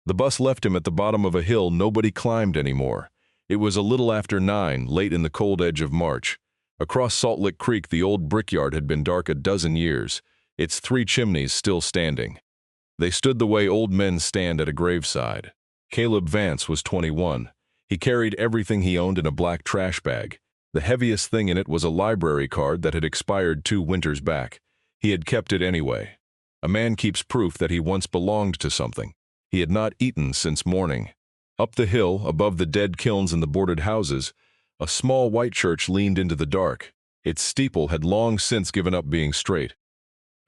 The bus left him at the bottom of a hill nobody climbed anymore. It was a little after 9, late in the cold edge of March. Across Salt Lick Creek the old brickyard had been dark a dozen years, its 3 chimneys still standing. They stood the way old men stand at a graveside. Caleb Vance was 21. He carried everything he owned in a black trash bag. The heaviest thing in it was a library card that had expired 2 winters back. He had kept it anyway. A man keeps proof that he once belonged to something. He had not eaten since morning. Up the hill, above the dead kilns and the boarded houses, a small white church leaned into the dark. Its steeple had long since given up being straight.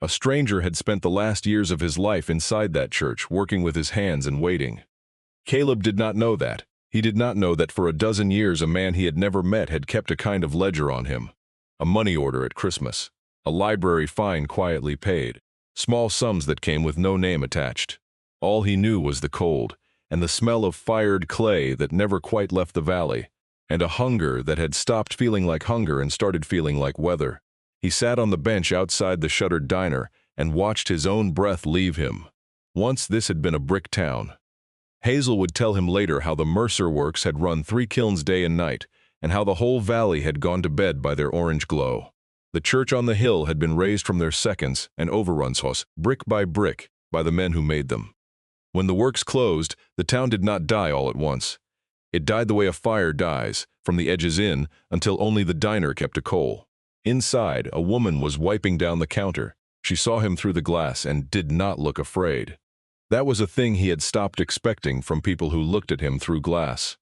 A stranger had spent the last years of his life inside that church, working with his hands and waiting. Caleb did not know that. He did not know that for a dozen years a man he had never met had kept a kind of ledger on him. A money order at Christmas. A library fine quietly paid. Small sums that came with no name attached. All he knew was the cold, and the smell of fired clay that never quite left the valley, and a hunger that had stopped feeling like hunger and started feeling like weather. He sat on the bench outside the shuttered diner and watched his own breath leave him. Once this had been a brick town. Hazel would tell him later how the Mercer Works had run 3 kilns day and night, and how the whole valley had gone to bed by their orange glow. The church on the hill had been raised from their seconds and overruns, brick by brick, by the men who made them. When the works closed, the town did not die all at once. It died the way a fire dies, from the edges in, until only the diner kept a coal. Inside, a woman was wiping down the counter. She saw him through the glass and did not look afraid. That was a thing he had stopped expecting from people who looked at him through glass.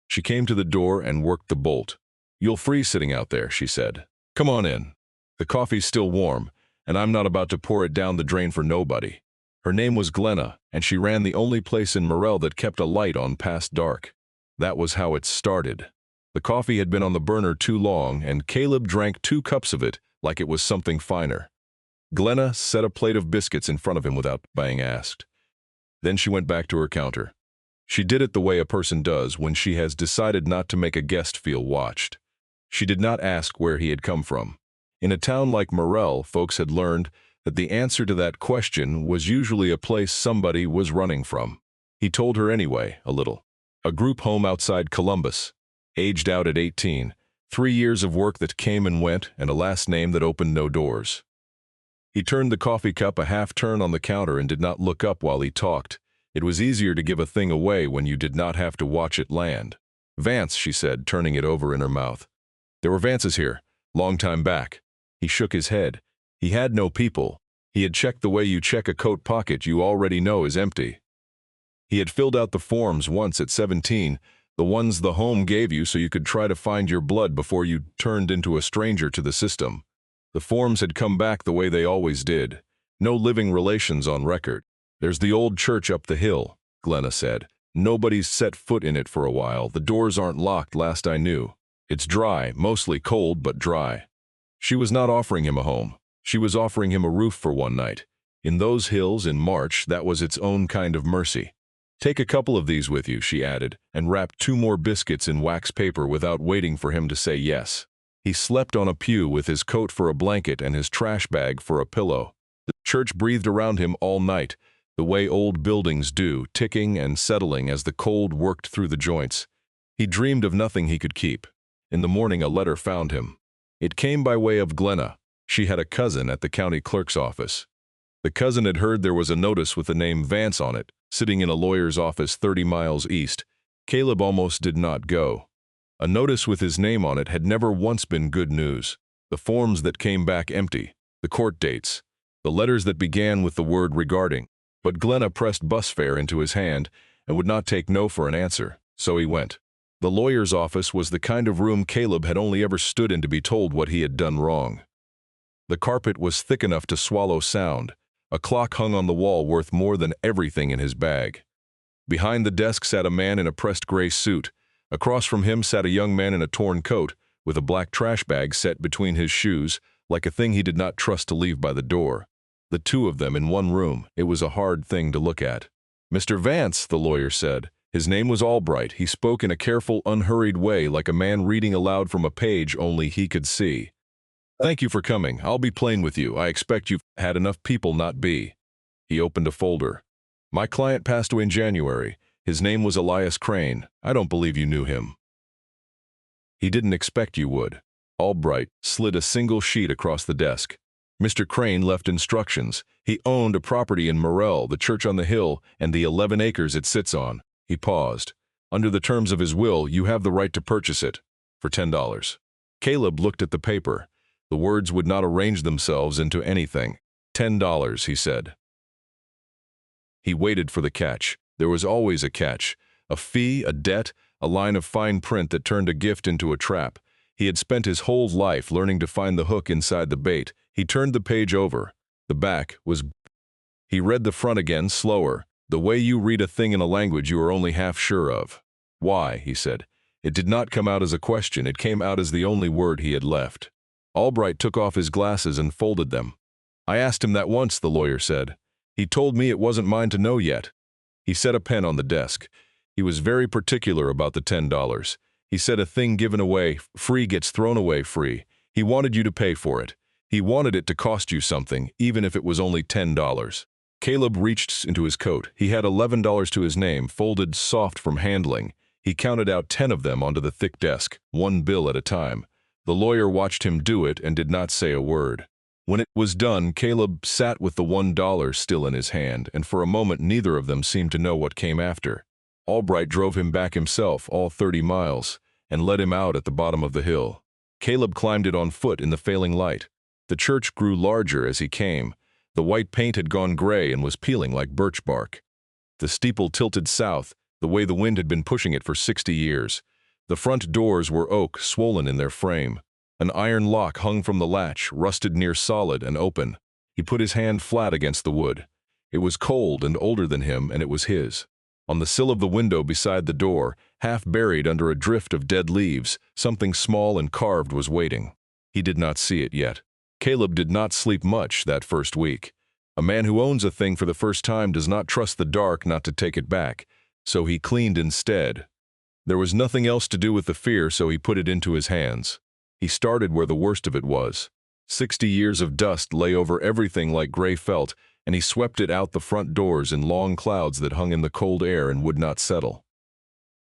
She came to the door and worked the bolt. "You'll freeze sitting out there," she said. "Come on in. The coffee's still warm, and I'm not about to pour it down the drain for nobody." Her name was Glenna, and she ran the only place in Morel that kept a light on past dark. That was how it started. The coffee had been on the burner too long, and Caleb drank 2 cups of it like it was something finer. Glenna set a plate of biscuits in front of him without being asked. Then she went back to her counter. She did it the way a person does when she has decided not to make a guest feel watched. She did not ask where he had come from. In a town like Morel, folks had learned that the answer to that question was usually a place somebody was running from. He told her anyway, a little. A group home outside Columbus. Aged out at 18. 3 years of work that came and went, and a last name that opened no doors. He turned the coffee cup a half turn on the counter and did not look up while he talked. It was easier to give a thing away when you did not have to watch it land. "Vance," she said, turning it over in her mouth. "There were Vances here, long time back." He shook his head. He had no people. He had checked the way you check a coat pocket you already know is empty. He had filled out the forms once at 17, the ones the home gave you so you could try to find your blood before you turned into a stranger to the system. The forms had come back the way they always did. No living relations on record. "There's the old church up the hill," Glenna said. "Nobody's set foot in it for a while. The doors aren't locked last I knew. It's dry, mostly cold, but dry." She was not offering him a home. She was offering him a roof for one night. In those hills in March, that was its own kind of mercy. "Take a couple of these with you," she added, and wrapped 2 more biscuits in wax paper without waiting for him to say yes. He slept on a pew with his coat for a blanket and his trash bag for a pillow. The church breathed around him all night, the way old buildings do, ticking and settling as the cold worked through the joints. He dreamed of nothing he could keep. In the morning a letter found him. It came by way of Glenna. She had a cousin at the county clerk's office. The cousin had heard there was a notice with the name Vance on it, sitting in a lawyer's office 30 miles east. Caleb almost did not go. A notice with his name on it had never once been good news. The forms that came back empty, the court dates, the letters that began with the word regarding. But Glenna pressed bus fare into his hand and would not take no for an answer, so he went. The lawyer's office was the kind of room Caleb had only ever stood in to be told what he had done wrong. The carpet was thick enough to swallow sound. A clock hung on the wall worth more than everything in his bag. Behind the desk sat a man in a pressed gray suit. Across from him sat a young man in a torn coat, with a black trash bag set between his shoes, like a thing he did not trust to leave by the door. The 2 of them in one room, it was a hard thing to look at. "Mr. Vance," the lawyer said. His name was Albright. He spoke in a careful, unhurried way, like a man reading aloud from a page only he could see. "Thank you for coming. I'll be plain with you. I expect you've had enough people not be." He opened a folder. My client passed away in January. His name was Elias Crane. I don't believe you knew him. He didn't expect you would. Albright slid a single sheet across the desk. Mr. Crane left instructions. He owned a property in Morel, the church on the hill, and the 11 acres it sits on. He paused. Under the terms of his will, you have the right to purchase it for $10. Caleb looked at the paper. The words would not arrange themselves into anything. $10, he said. He waited for the catch. There was always a catch. A fee, a debt, a line of fine print that turned a gift into a trap. He had spent his whole life learning to find the hook inside the bait. He turned the page over. The back was... He read the front again, slower. The way you read a thing in a language you are only half sure of. Why, he said. It did not come out as a question. It came out as the only word he had left. Albright took off his glasses and folded them. I asked him that once, the lawyer said. He told me it wasn't mine to know yet. He set a pen on the desk. He was very particular about the $10. He said a thing given away free gets thrown away free. He wanted you to pay for it. He wanted it to cost you something, even if it was only $10. Caleb reached into his coat. He had $11 to his name, folded soft from handling. He counted out 10 of them onto the thick desk, one bill at a time. The lawyer watched him do it and did not say a word. When it was done, Caleb sat with the $1 still in his hand, and for a moment neither of them seemed to know what came after. Albright drove him back himself, all 30 miles, and led him out at the bottom of the hill. Caleb climbed it on foot in the failing light. The church grew larger as he came. The white paint had gone gray and was peeling like birch bark. The steeple tilted south, the way the wind had been pushing it for 60 years. The front doors were oak, swollen in their frame. An iron lock hung from the latch, rusted near solid and open. He put his hand flat against the wood. It was cold and older than him, and it was his. On the sill of the window beside the door, half buried under a drift of dead leaves, something small and carved was waiting. He did not see it yet. Caleb did not sleep much that first week. A man who owns a thing for the first time does not trust the dark not to take it back, so he cleaned instead. There was nothing else to do with the fear, so he put it into his hands. He started where the worst of it was. 60 years of dust lay over everything like gray felt, and he swept it out the front doors in long clouds that hung in the cold air and would not settle.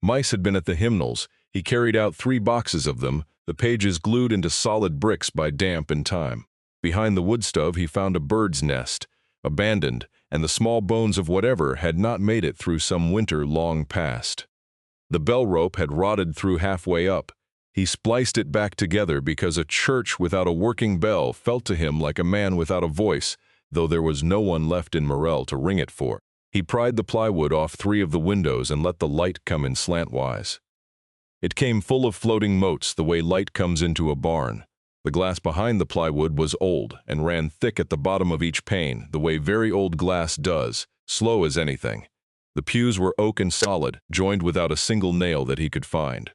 Mice had been at the hymnals. He carried out 3 boxes of them, the pages glued into solid bricks by damp and time. Behind the wood stove he found a bird's nest, abandoned, and the small bones of whatever had not made it through some winter long past. The bell rope had rotted through halfway up. He spliced it back together because a church without a working bell felt to him like a man without a voice, though there was no one left in Morel to ring it for. He pried the plywood off 3 of the windows and let the light come in slantwise. It came full of floating motes the way light comes into a barn. The glass behind the plywood was old and ran thick at the bottom of each pane, the way very old glass does, slow as anything. The pews were oak and solid, joined without a single nail that he could find.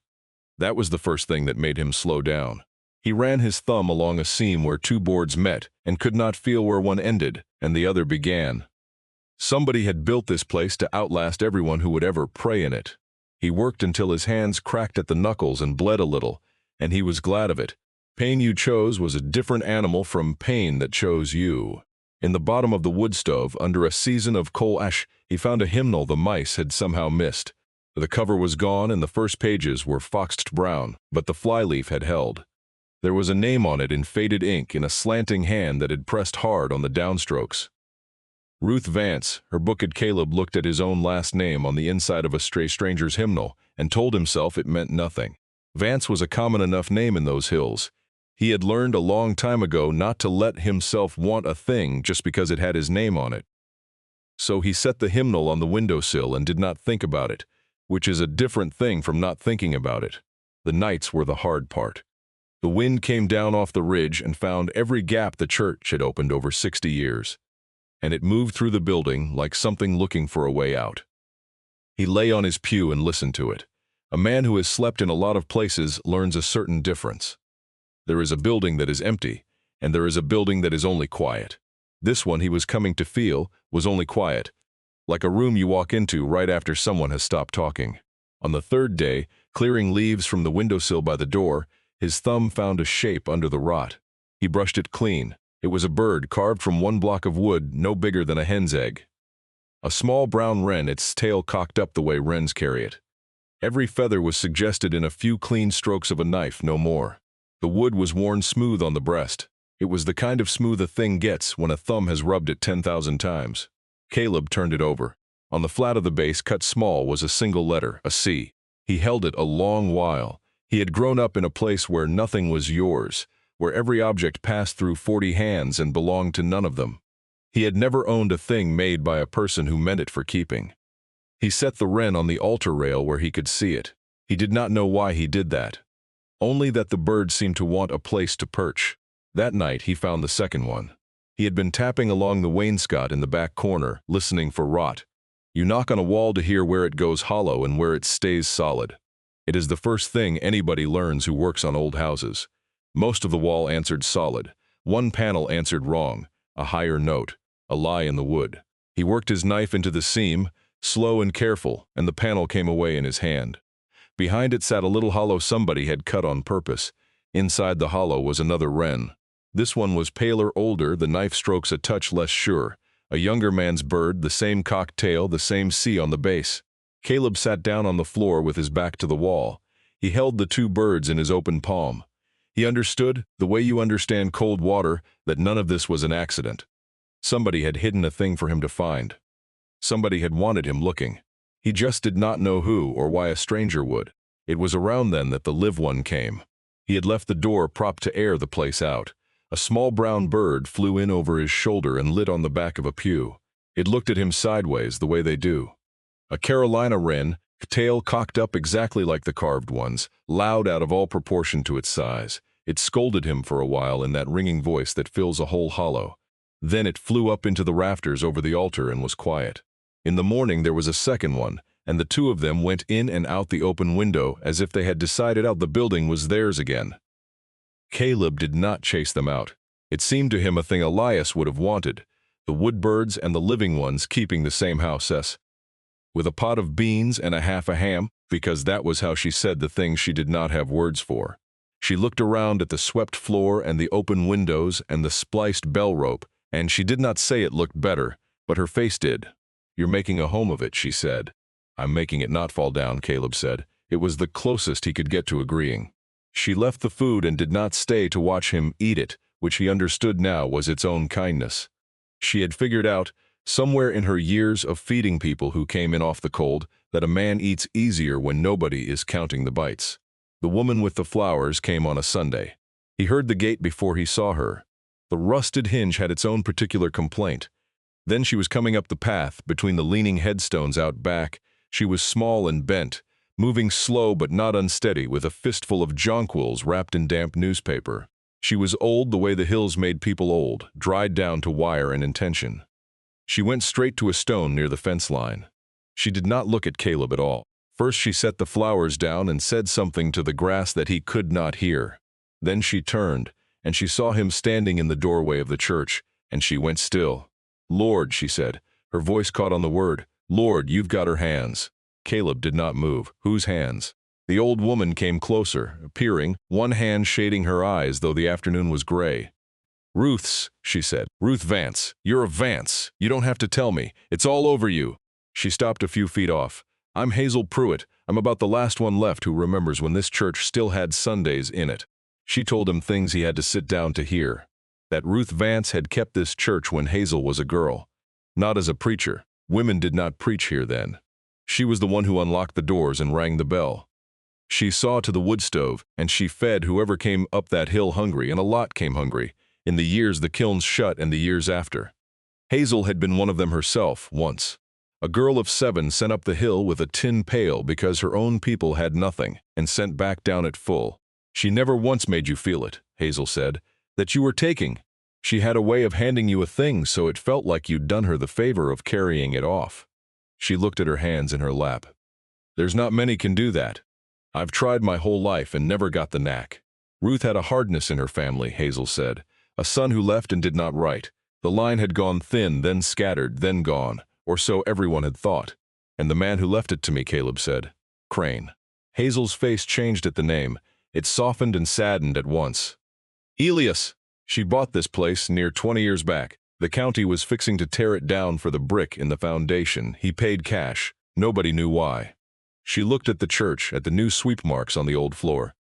That was the first thing that made him slow down. He ran his thumb along a seam where 2 boards met and could not feel where one ended and the other began. Somebody had built this place to outlast everyone who would ever pray in it. He worked until his hands cracked at the knuckles and bled a little, and he was glad of it. Pain you chose was a different animal from pain that chose you. In the bottom of the wood stove, under a season of coal ash, he found a hymnal the mice had somehow missed. The cover was gone and the first pages were foxed brown, but the flyleaf had held. There was a name on it in faded ink in a slanting hand that had pressed hard on the downstrokes. Ruth Vance. Her book at Caleb looked at his own last name on the inside of a stray stranger's hymnal and told himself it meant nothing. Vance was a common enough name in those hills. He had learned a long time ago not to let himself want a thing just because it had his name on it. So he set the hymnal on the windowsill and did not think about it, which is a different thing from not thinking about it. The nights were the hard part. The wind came down off the ridge and found every gap the church had opened over 60 years, and it moved through the building like something looking for a way out. He lay on his pew and listened to it. A man who has slept in a lot of places learns a certain difference. There is a building that is empty, and there is a building that is only quiet. This one, he was coming to feel, was only quiet, like a room you walk into right after someone has stopped talking. On the 3rd day, clearing leaves from the windowsill by the door, his thumb found a shape under the rot. He brushed it clean. It was a bird carved from 1 block of wood no bigger than a hen's egg. A small brown wren, its tail cocked up the way wrens carry it. Every feather was suggested in a few clean strokes of a knife, no more. The wood was worn smooth on the breast. It was the kind of smooth a thing gets when a thumb has rubbed it 10,000 times. Caleb turned it over. On the flat of the base, cut small, was a single letter, a C. He held it a long while. He had grown up in a place where nothing was yours, where every object passed through 40 hands and belonged to none of them. He had never owned a thing made by a person who meant it for keeping. He set the wren on the altar rail where he could see it. He did not know why he did that. Only that the bird seemed to want a place to perch. That night he found the second one. He had been tapping along the wainscot in the back corner, listening for rot. You knock on a wall to hear where it goes hollow and where it stays solid. It is the first thing anybody learns who works on old houses. Most of the wall answered solid. One panel answered wrong, a higher note, a lie in the wood. He worked his knife into the seam, slow and careful, and the panel came away in his hand. Behind it sat a little hollow somebody had cut on purpose. Inside the hollow was another wren. This one was paler, older, the knife strokes a touch less sure. A younger man's bird, the same cocked tail, the same C on the base. Caleb sat down on the floor with his back to the wall. He held the two birds in his open palm. He understood, the way you understand cold water, that none of this was an accident. Somebody had hidden a thing for him to find. Somebody had wanted him looking. He just did not know who or why a stranger would. It was around then that the live one came. He had left the door propped to air the place out. A small brown bird flew in over his shoulder and lit on the back of a pew. It looked at him sideways, the way they do. A Carolina wren, tail cocked up exactly like the carved ones, loud out of all proportion to its size. It scolded him for a while in that ringing voice that fills a whole hollow. Then it flew up into the rafters over the altar and was quiet. In the morning there was a second one, and the two of them went in and out the open window as if they had decided out the building was theirs again. Caleb did not chase them out. It seemed to him a thing Elias would have wanted, the wood birds and the living ones keeping the same house, with a pot of beans and a half a ham, because that was how she said the things she did not have words for. She looked around at the swept floor and the open windows and the spliced bell rope, and she did not say it looked better, but her face did. "You're making a home of it," she said. "I'm making it not fall down," Caleb said. It was the closest he could get to agreeing. She left the food and did not stay to watch him eat it, which he understood now was its own kindness. She had figured out, somewhere in her years of feeding people who came in off the cold, that a man eats easier when nobody is counting the bites. The woman with the flowers came on a Sunday. He heard the gate before he saw her. The rusted hinge had its own particular complaint. Then she was coming up the path, between the leaning headstones out back. She was small and bent, moving slow but not unsteady with a fistful of jonquils wrapped in damp newspaper. She was old the way the hills made people old, dried down to wire and intention. She went straight to a stone near the fence line. She did not look at Caleb at all. First she set the flowers down and said something to the grass that he could not hear. Then she turned, and she saw him standing in the doorway of the church, and she went still. "Lord," she said. Her voice caught on the word. "Lord, you've got her hands." Caleb did not move. "Whose hands?" The old woman came closer, peering, one hand shading her eyes though the afternoon was gray. "Ruth's," she said. "Ruth Vance. You're a Vance. You don't have to tell me. It's all over you." She stopped a few feet off. "I'm Hazel Pruitt. I'm about the last one left who remembers when this church still had Sundays in it." She told him things he had to sit down to hear. That Ruth Vance had kept this church when Hazel was a girl. Not as a preacher. Women did not preach here then. She was the one who unlocked the doors and rang the bell. She saw to the wood stove, and she fed whoever came up that hill hungry, and a lot came hungry, in the years the kilns shut and the years after. Hazel had been one of them herself, once. A girl of 7 sent up the hill with a tin pail because her own people had nothing, and sent back down it full. "She never once made you feel it," Hazel said, "that you were taking. She had a way of handing you a thing so it felt like you'd done her the favor of carrying it off." She looked at her hands in her lap. "There's not many can do that. I've tried my whole life and never got the knack." Ruth had a hardness in her family, Hazel said. A son who left and did not write. The line had gone thin, then scattered, then gone, or so everyone had thought. "And the man who left it to me," Caleb said. "Crane." Hazel's face changed at the name. It softened and saddened at once. "Elias. She bought this place near 20 years back. The county was fixing to tear it down for the brick in the foundation. He paid cash. Nobody knew why. She looked at the church, at the new sweep marks on the old floor.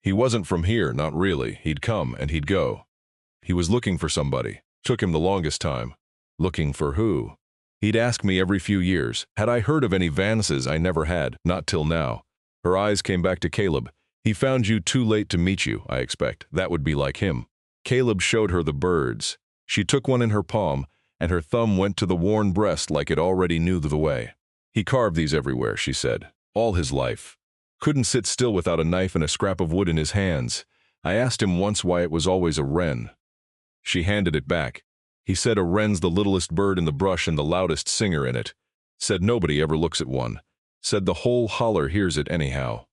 He wasn't from here, not really. He'd come and he'd go. He was looking for somebody. Took him the longest time. Looking for who? He'd ask me every few years. Had I heard of any Vances? I never had, not till now. Her eyes came back to Caleb. He found you too late to meet you, I expect. That would be like him. Caleb showed her the birds. She took one in her palm, and her thumb went to the worn breast like it already knew the way. He carved these everywhere, she said. All his life. Couldn't sit still without a knife and a scrap of wood in his hands. I asked him once why it was always a wren. She handed it back. He said a wren's the littlest bird in the brush and the loudest singer in it. Said nobody ever looks at one. Said the whole holler hears it anyhow.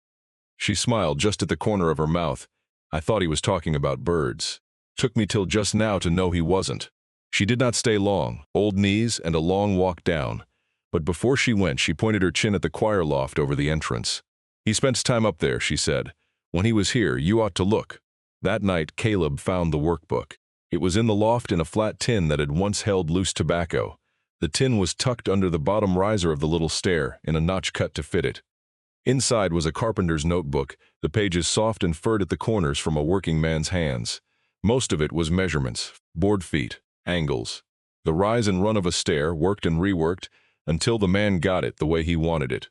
She smiled just at the corner of her mouth. I thought he was talking about birds. Took me till just now to know he wasn't. She did not stay long, old knees and a long walk down. But before she went, she pointed her chin at the choir loft over the entrance. He spends time up there, she said. When he was here, you ought to look. That night, Caleb found the workbook. It was in the loft in a flat tin that had once held loose tobacco. The tin was tucked under the bottom riser of the little stair, in a notch cut to fit it. Inside was a carpenter's notebook, the pages soft and furred at the corners from a working man's hands. Most of it was measurements, board feet, angles. The rise and run of a stair, worked and reworked, until the man got it the way he wanted it.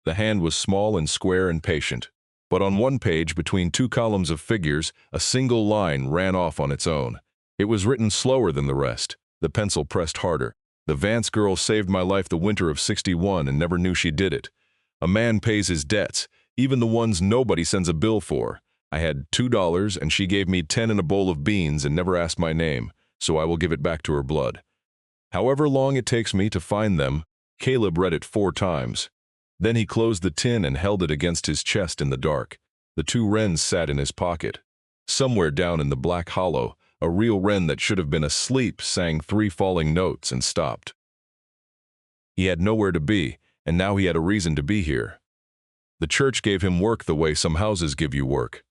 The hand was small and square and patient. But on one page, between two columns of figures, a single line ran off on its own. It was written slower than the rest. The pencil pressed harder. The Vance girl saved my life the winter of '61 and never knew she did it. A man pays his debts, even the ones nobody sends a bill for. I had $2 and she gave me 10 in a bowl of beans and never asked my name, so I will give it back to her blood. However long it takes me to find them, Caleb read it 4 times. Then he closed the tin and held it against his chest in the dark. The 2 wrens sat in his pocket. Somewhere down in the black hollow, a real wren that should have been asleep sang 3 falling notes and stopped. He had nowhere to be, and now he had a reason to be here. The church gave him work the way some houses give you work.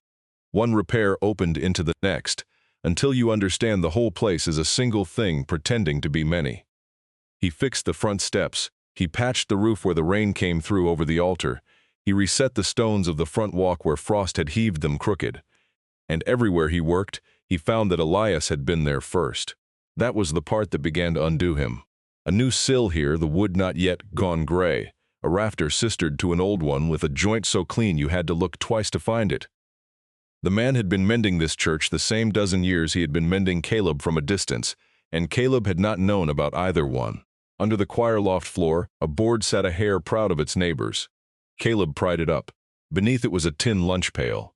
One repair opened into the next, until you understand the whole place is a single thing pretending to be many. He fixed the front steps. He patched the roof where the rain came through over the altar. He reset the stones of the front walk where frost had heaved them crooked. And everywhere he worked, he found that Elias had been there first. That was the part that began to undo him. A new sill here, the wood not yet gone gray. A rafter sistered to an old one with a joint so clean you had to look twice to find it. The man had been mending this church the same dozen years he had been mending Caleb from a distance, and Caleb had not known about either one. Under the choir loft floor, a board sat a hare proud of its neighbors. Caleb pried it up. Beneath it was a tin lunch pail.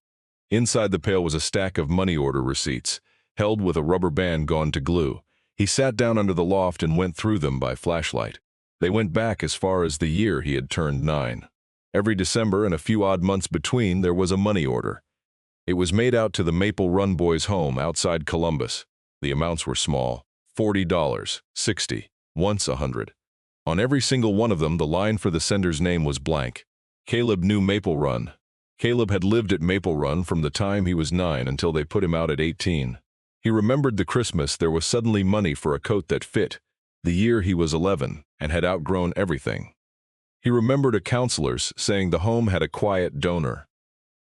Inside the pail was a stack of money order receipts, held with a rubber band gone to glue. He sat down under the loft and went through them by flashlight. They went back as far as the year he had turned 9. Every December and a few odd months between, there was a money order. It was made out to the Maple Run Boys' home outside Columbus. The amounts were small, $40, $60, once $100. On every single one of them, the line for the sender's name was blank. Caleb knew Maple Run. Caleb had lived at Maple Run from the time he was 9 until they put him out at 18. He remembered the Christmas there was suddenly money for a coat that fit, the year he was 11 and had outgrown everything. He remembered a counselor's saying the home had a quiet donor.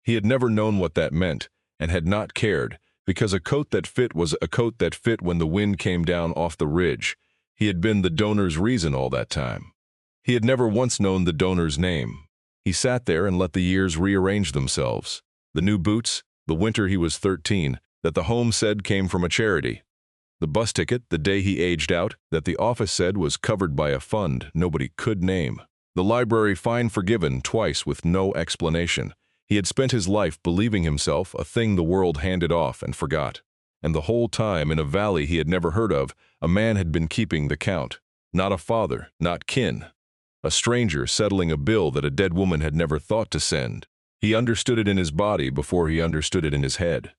He had never known what that meant and had not cared, because a coat that fit was a coat that fit when the wind came down off the ridge. He had been the donor's reason all that time. He had never once known the donor's name. He sat there and let the years rearrange themselves. The new boots, the winter he was 13, that the home said came from a charity. The bus ticket, the day he aged out, that the office said was covered by a fund nobody could name. The library fine forgiven twice with no explanation. He had spent his life believing himself a thing the world handed off and forgot. And the whole time, in a valley he had never heard of, a man had been keeping the count. Not a father, not kin. A stranger settling a bill that a dead woman had never thought to send. He understood it in his body before he understood it in his head.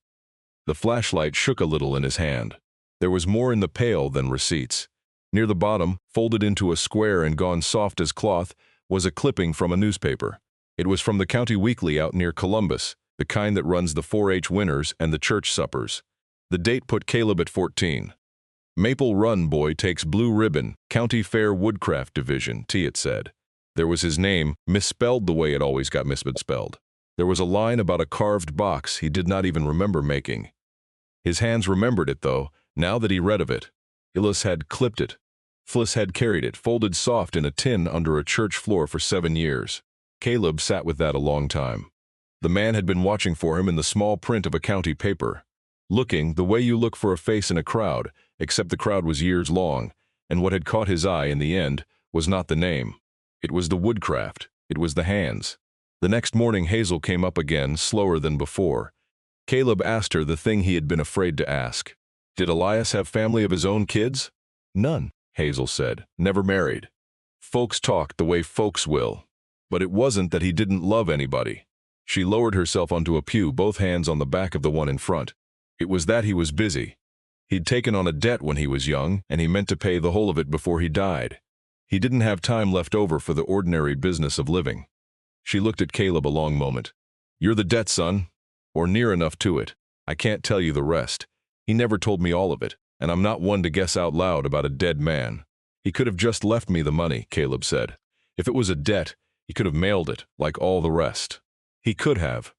The flashlight shook a little in his hand. There was more in the pail than receipts. Near the bottom, folded into a square and gone soft as cloth, was a clipping from a newspaper. It was from the county weekly out near Columbus, the kind that runs the 4-H winners and the church suppers. The date put Caleb at 14. Maple Run boy takes blue ribbon, County Fair Woodcraft Division, it said. There was his name, misspelled the way it always got misspelled. There was a line about a carved box he did not even remember making. His hands remembered it, though, now that he read of it. Illis had clipped it. Fliss had carried it, folded soft in a tin under a church floor for 7 years. Caleb sat with that a long time. The man had been watching for him in the small print of a county paper. Looking the way you look for a face in a crowd, except the crowd was years long, and what had caught his eye in the end was not the name. It was the woodcraft. It was the hands. The next morning Hazel came up again, slower than before. Caleb asked her the thing he had been afraid to ask. Did Elias have family of his own kids? None, Hazel said. Never married. Folks talked the way folks will. But it wasn't that he didn't love anybody. She lowered herself onto a pew, both hands on the back of the one in front. It was that he was busy. He'd taken on a debt when he was young, and he meant to pay the whole of it before he died. He didn't have time left over for the ordinary business of living. She looked at Caleb a long moment. You're the debt, son. Or near enough to it. I can't tell you the rest. He never told me all of it, and I'm not one to guess out loud about a dead man. He could have just left me the money, Caleb said. If it was a debt, he could have mailed it, like all the rest. He could have.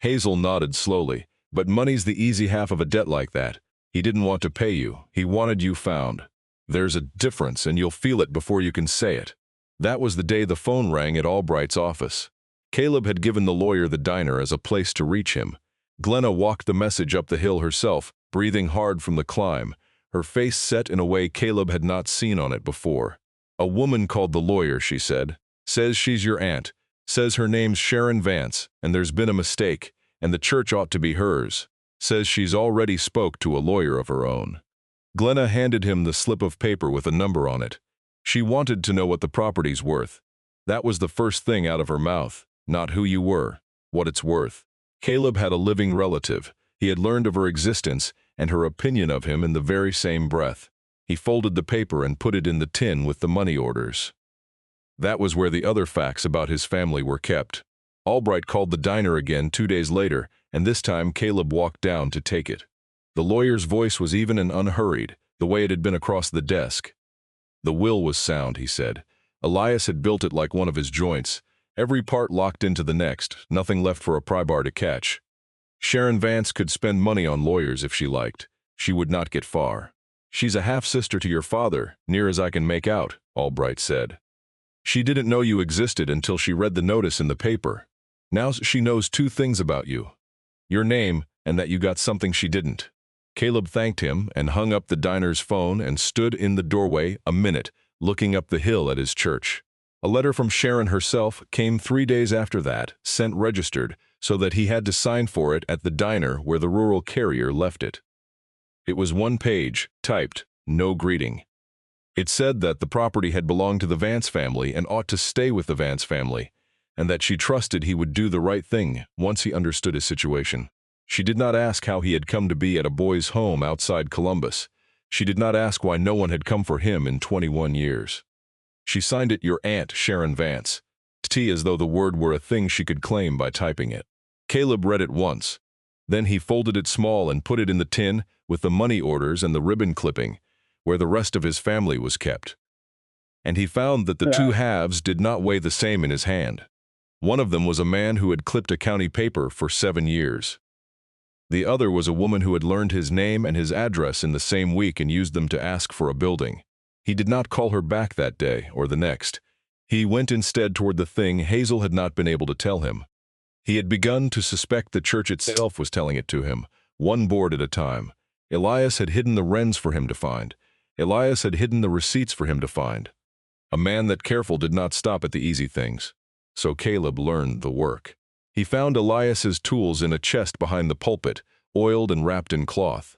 Hazel nodded slowly. But money's the easy half of a debt like that. He didn't want to pay you. He wanted you found. There's a difference, and you'll feel it before you can say it. That was the day the phone rang at Albright's office. Caleb had given the lawyer the diner as a place to reach him. Glenna walked the message up the hill herself, breathing hard from the climb, her face set in a way Caleb had not seen on it before. A woman called the lawyer, she said. Says she's your aunt. Says her name's Sharon Vance, and there's been a mistake, and the church ought to be hers. Says she's already spoke to a lawyer of her own. Glenna handed him the slip of paper with a number on it. She wanted to know what the property's worth. That was the first thing out of her mouth. Not who you were, what it's worth. Caleb had a living relative. He had learned of her existence and her opinion of him in the very same breath. He folded the paper and put it in the tin with the money orders. That was where the other facts about his family were kept. Albright called the diner again 2 days later, and this time Caleb walked down to take it. The lawyer's voice was even and unhurried, the way it had been across the desk. The will was sound, he said. Elias had built it like one of his joints. Every part locked into the next, nothing left for a prybar to catch. Sharon Vance could spend money on lawyers if she liked. She would not get far. She's a half-sister to your father, near as I can make out, Albright said. She didn't know you existed until she read the notice in the paper. Now she knows 2 things about you. Your name, and that you got something she didn't. Caleb thanked him and hung up the diner's phone and stood in the doorway a minute, looking up the hill at his church. A letter from Sharon herself came 3 days after that, sent registered, so that he had to sign for it at the diner where the rural carrier left it. It was 1 page, typed, no greeting. It said that the property had belonged to the Vance family and ought to stay with the Vance family, and that she trusted he would do the right thing once he understood his situation. She did not ask how he had come to be at a boys' home outside Columbus. She did not ask why no one had come for him in 21 years. She signed it your Aunt Sharon Vance, as though the word were a thing she could claim by typing it. Caleb read it once. Then he folded it small and put it in the tin with the money orders and the ribbon clipping, where the rest of his family was kept. And he found that the 2 halves did not weigh the same in his hand. One of them was a man who had clipped a county paper for 7 years. The other was a woman who had learned his name and his address in the same week and used them to ask for a building. He did not call her back that day or the next. He went instead toward the thing Hazel had not been able to tell him. He had begun to suspect the church itself was telling it to him, 1 board at a time. Elias had hidden the wrens for him to find. Elias had hidden the receipts for him to find. A man that careful did not stop at the easy things. So Caleb learned the work. He found Elias's tools in a chest behind the pulpit, oiled and wrapped in cloth.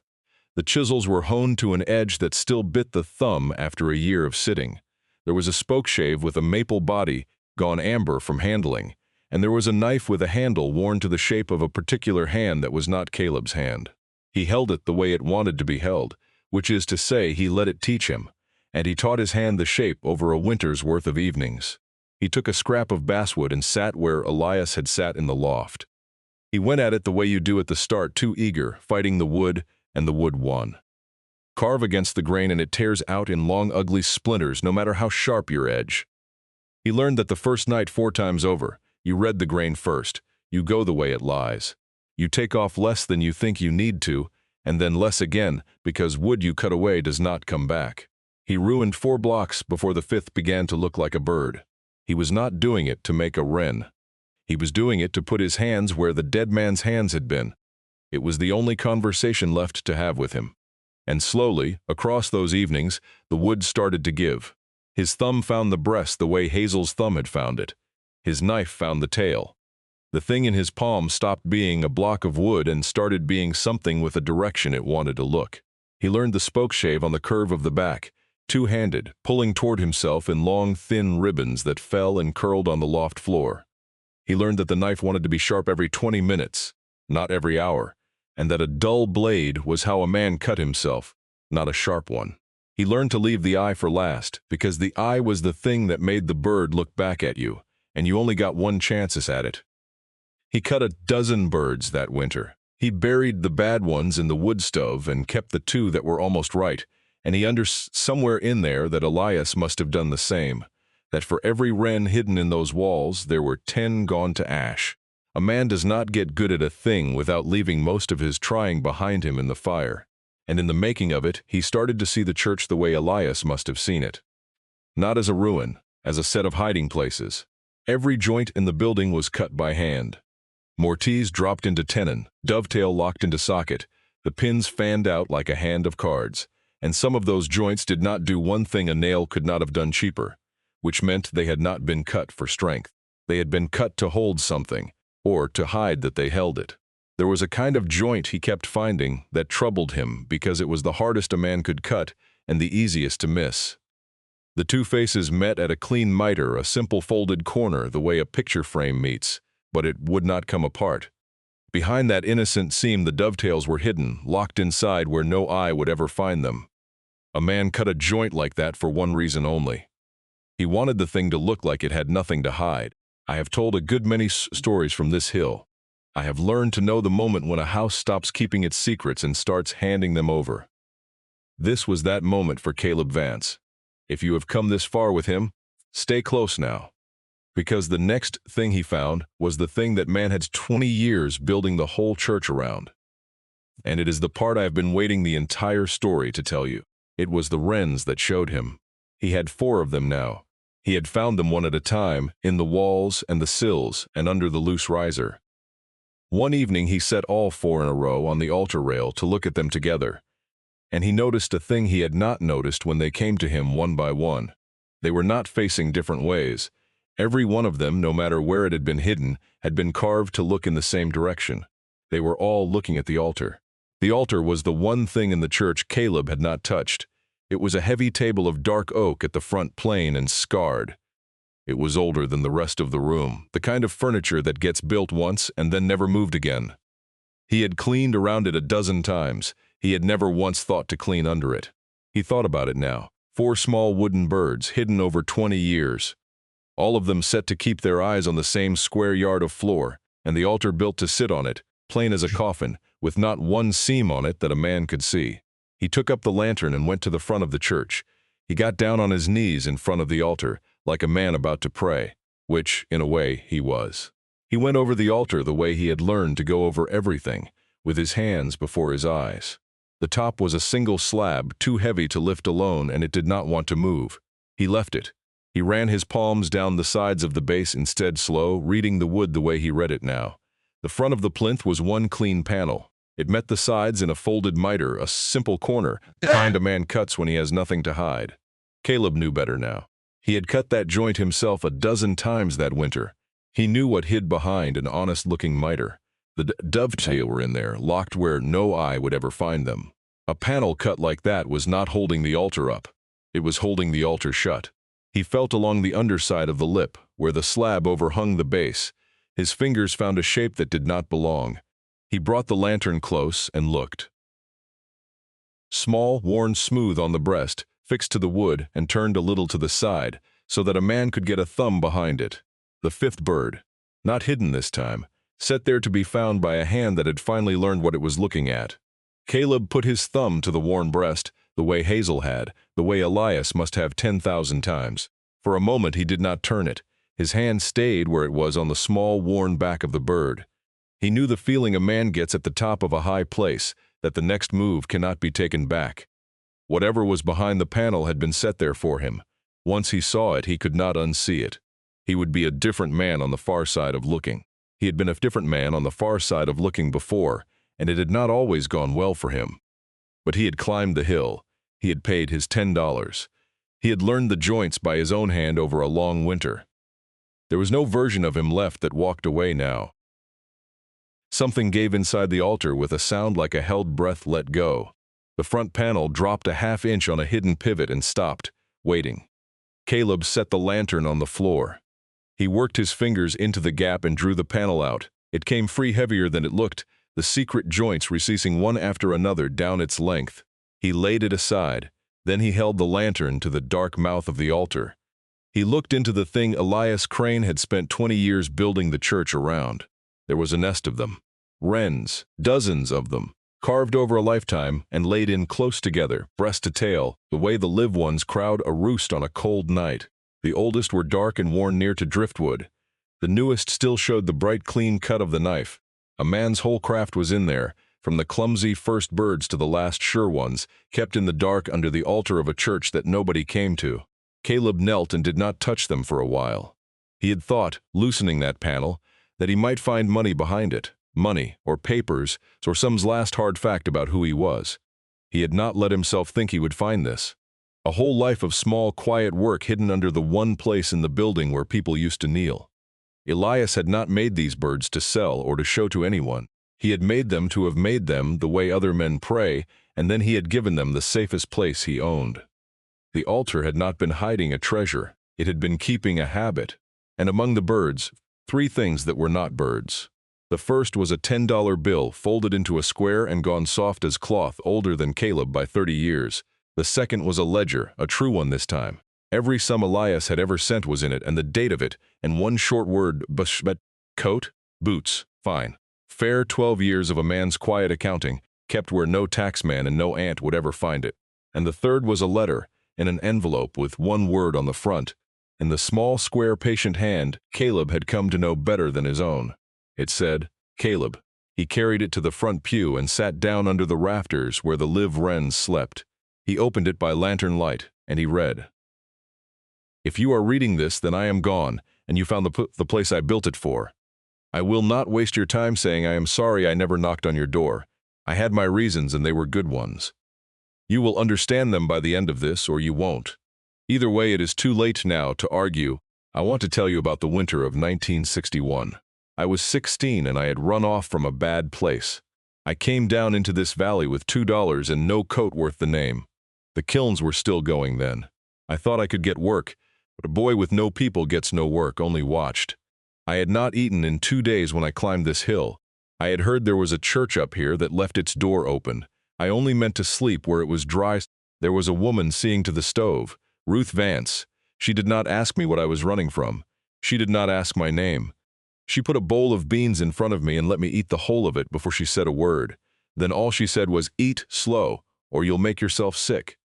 The chisels were honed to an edge that still bit the thumb after a year of sitting. There was a spokeshave with a maple body, gone amber from handling, and there was a knife with a handle worn to the shape of a particular hand that was not Caleb's hand. He held it the way it wanted to be held, which is to say he let it teach him, and he taught his hand the shape over a winter's worth of evenings. He took a scrap of basswood and sat where Elias had sat in the loft. He went at it the way you do at the start, too eager, fighting the wood, and the wood won. Carve against the grain and it tears out in long ugly splinters no matter how sharp your edge. He learned that the first night 4 times over, you read the grain first, you go the way it lies. You take off less than you think you need to, and then less again because wood you cut away does not come back. He ruined 4 blocks before the 5th began to look like a bird. He was not doing it to make a wren. He was doing it to put his hands where the dead man's hands had been. It was the only conversation left to have with him. And slowly, across those evenings, the wood started to give. His thumb found the breast the way Hazel's thumb had found it. His knife found the tail. The thing in his palm stopped being a block of wood and started being something with a direction it wanted to look. He learned the spokeshave on the curve of the back, two-handed, pulling toward himself in long, thin ribbons that fell and curled on the loft floor. He learned that the knife wanted to be sharp every 20 minutes, not every hour, and that a dull blade was how a man cut himself, not a sharp one. He learned to leave the eye for last, because the eye was the thing that made the bird look back at you, and you only got 1 chance at it. He cut a dozen birds that winter. He buried the bad ones in the wood stove and kept the 2 that were almost right, and he understood somewhere in there that Elias must have done the same, that for every wren hidden in those walls there were 10 gone to ash. A man does not get good at a thing without leaving most of his trying behind him in the fire. And in the making of it, he started to see the church the way Elias must have seen it. Not as a ruin, as a set of hiding places. Every joint in the building was cut by hand. Mortise dropped into tenon, dovetail locked into socket, the pins fanned out like a hand of cards, and some of those joints did not do one thing a nail could not have done cheaper, which meant they had not been cut for strength. They had been cut to hold something, or to hide that they held it. There was a kind of joint he kept finding that troubled him because it was the hardest a man could cut and the easiest to miss. The 2 faces met at a clean miter, a simple folded corner the way a picture frame meets, but it would not come apart. Behind that innocent seam the dovetails were hidden, locked inside where no eye would ever find them. A man cut a joint like that for one reason only. He wanted the thing to look like it had nothing to hide. I have told a good many stories from this hill. I have learned to know the moment when a house stops keeping its secrets and starts handing them over. This was that moment for Caleb Vance. If you have come this far with him, stay close now. Because the next thing he found was the thing that man had 20 years building the whole church around. And it is the part I have been waiting the entire story to tell you. It was the wrens that showed him. He had 4 of them now. He had found them one at a time, in the walls and the sills and under the loose riser. One evening he set all 4 in a row on the altar rail to look at them together. And he noticed a thing he had not noticed when they came to him one by one. They were not facing different ways. Every one of them, no matter where it had been carved to look in the same direction. They were all looking at the altar. The altar was the one thing in the church Caleb had not touched. It was a heavy table of dark oak at the front, plain and scarred. It was older than the rest of the room, the kind of furniture that gets built once and then never moved again. He had cleaned around it a dozen times. He had never once thought to clean under it. He thought about it now. 4 small wooden birds, hidden over 20 years. All of them set to keep their eyes on the same square yard of floor, and the altar built to sit on it, plain as a coffin, with not one seam on it that a man could see. He took up the lantern and went to the front of the church. He got down on his knees in front of the altar, like a man about to pray, which, in a way, he was. He went over the altar the way he had learned to go over everything, with his hands before his eyes. The top was a single slab, too heavy to lift alone, and it did not want to move. He left it. He ran his palms down the sides of the base instead, slow, reading the wood the way he read it now. The front of the plinth was one clean panel. It met the sides in a folded miter, a simple corner, the kind a man cuts when he has nothing to hide. Caleb knew better now. He had cut that joint himself a dozen times that winter. He knew what hid behind an honest-looking miter. The dovetail were in there, locked where no eye would ever find them. A panel cut like that was not holding the altar up. It was holding the altar shut. He felt along the underside of the lip, where the slab overhung the base. His fingers found a shape that did not belong. He brought the lantern close and looked. Small, worn smooth on the breast, fixed to the wood and turned a little to the side, so that a man could get a thumb behind it. The 5th bird, not hidden this time, set there to be found by a hand that had finally learned what it was looking at. Caleb put his thumb to the worn breast, the way Hazel had, the way Elias must have 10,000 times. For a moment he did not turn it. His hand stayed where it was on the small, worn back of the bird. He knew the feeling a man gets at the top of a high place, that the next move cannot be taken back. Whatever was behind the panel had been set there for him. Once he saw it, he could not unsee it. He would be a different man on the far side of looking. He had been a different man on the far side of looking before, and it had not always gone well for him. But he had climbed the hill. He had paid his $10. He had learned the joints by his own hand over a long winter. There was no version of him left that walked away now. Something gave inside the altar with a sound like a held breath let go. The front panel dropped a half-inch on a hidden pivot and stopped, waiting. Caleb set the lantern on the floor. He worked his fingers into the gap and drew the panel out. It came free, heavier than it looked, the secret joints receding one after another down its length. He laid it aside. Then he held the lantern to the dark mouth of the altar. He looked into the thing Elias Crane had spent 20 years building the church around. There was a nest of them. Wrens, dozens of them, carved over a lifetime and laid in close together, breast to tail, the way the live ones crowd a roost on a cold night. The oldest were dark and worn near to driftwood. The newest still showed the bright, clean cut of the knife. A man's whole craft was in there, from the clumsy first birds to the last sure ones, kept in the dark under the altar of a church that nobody came to. Caleb knelt and did not touch them for a while. He had thought, loosening that panel, that he might find money behind it. Money, or papers, or some last hard fact about who he was. He had not let himself think he would find this. A whole life of small, quiet work hidden under the one place in the building where people used to kneel. Elias had not made these birds to sell or to show to anyone. He had made them to have made them the way other men pray, and then he had given them the safest place he owned. The altar had not been hiding a treasure. It had been keeping a habit. And among the birds, 3 things that were not birds. The first was a $10 bill folded into a square and gone soft as cloth, older than Caleb by 30 years. The second was a ledger, a true one this time. Every sum Elias had ever sent was in it, and the date of it, and one short word, coat, boots, fine. Fair 12 years of a man's quiet accounting, kept where no taxman and no aunt would ever find it. And the third was a letter, in an envelope with one word on the front. In the small, square, patient hand, Caleb had come to know better than his own. It said, Caleb. He carried it to the front pew and sat down under the rafters where the live wrens slept. He opened it by lantern light, and he read, If you are reading this, then I am gone, and you found the place I built it for. I will not waste your time saying I am sorry I never knocked on your door. I had my reasons, and they were good ones. You will understand them by the end of this, or you won't. Either way, it is too late now to argue. I want to tell you about the winter of 1961. I was 16 and I had run off from a bad place. I came down into this valley with $2 and no coat worth the name. The kilns were still going then. I thought I could get work, but a boy with no people gets no work, only watched. I had not eaten in 2 days when I climbed this hill. I had heard there was a church up here that left its door open. I only meant to sleep where it was dry. There was a woman seeing to the stove, Ruth Vance. She did not ask me what I was running from. She did not ask my name. She put a bowl of beans in front of me and let me eat the whole of it before she said a word. Then all she said was, "Eat slow, or you'll make yourself sick."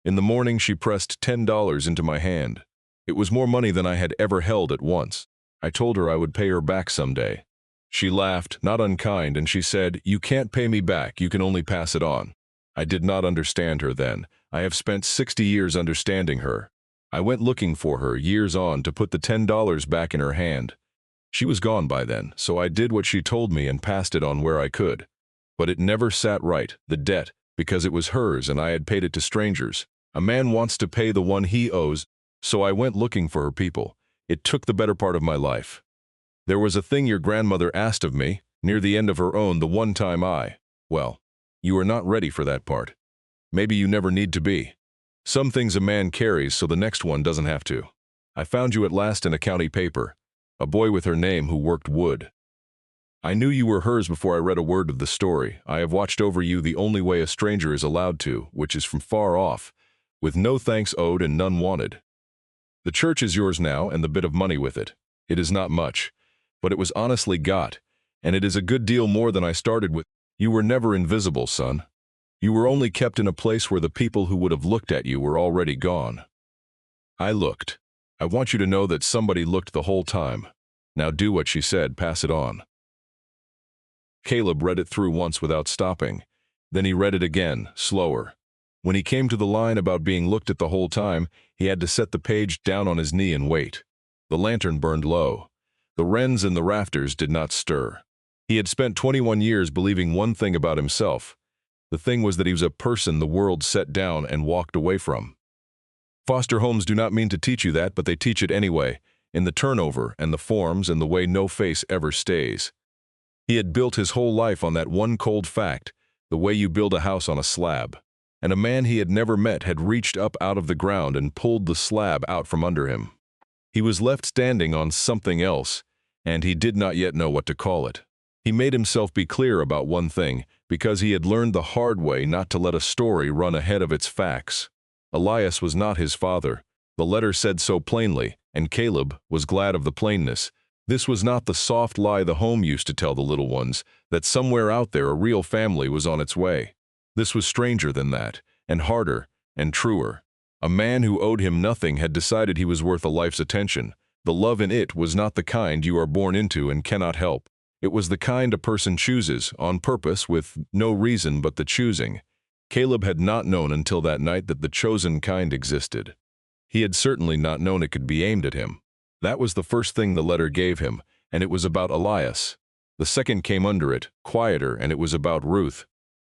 In the morning she pressed $10 into my hand. It was more money than I had ever held at once. I told her I would pay her back someday. She laughed, not unkind, and she said, "You can't pay me back, you can only pass it on." I did not understand her then. I have spent 60 years understanding her. I went looking for her, years on, to put the $10 back in her hand. She was gone by then, so I did what she told me and passed it on where I could. But it never sat right, the debt, because it was hers and I had paid it to strangers. A man wants to pay the one he owes, so I went looking for her people. It took the better part of my life. There was a thing your grandmother asked of me, near the end of her own, the one time well, you are not ready for that part. Maybe you never need to be. Some things a man carries so the next one doesn't have to. I found you at last in a county paper. A boy with her name who worked wood. I knew you were hers before I read a word of the story. I have watched over you the only way a stranger is allowed to, which is from far off, with no thanks owed and none wanted. The church is yours now and the bit of money with it. It is not much, but it was honestly got, and it is a good deal more than I started with. You were never invisible, son. You were only kept in a place where the people who would have looked at you were already gone. I looked. I want you to know that somebody looked the whole time. Now do what she said, pass it on. Caleb read it through once without stopping. Then he read it again, slower. When he came to the line about being looked at the whole time, he had to set the page down on his knee and wait. The lantern burned low. The wrens in the rafters did not stir. He had spent 21 years believing one thing about himself. The thing was that he was a person the world set down and walked away from. Foster homes do not mean to teach you that, but they teach it anyway, in the turnover and the forms and the way no face ever stays. He had built his whole life on that one cold fact, the way you build a house on a slab. And a man he had never met had reached up out of the ground and pulled the slab out from under him. He was left standing on something else, and he did not yet know what to call it. He made himself be clear about one thing, because he had learned the hard way not to let a story run ahead of its facts. Elias was not his father. The letter said so plainly, and Caleb was glad of the plainness. This was not the soft lie the home used to tell the little ones, that somewhere out there a real family was on its way. This was stranger than that, and harder, and truer. A man who owed him nothing had decided he was worth a life's attention. The love in it was not the kind you are born into and cannot help. It was the kind a person chooses, on purpose, with no reason but the choosing. Caleb had not known until that night that the chosen kind existed. He had certainly not known it could be aimed at him. That was the first thing the letter gave him, and it was about Elias. The second came under it, quieter, and it was about Ruth.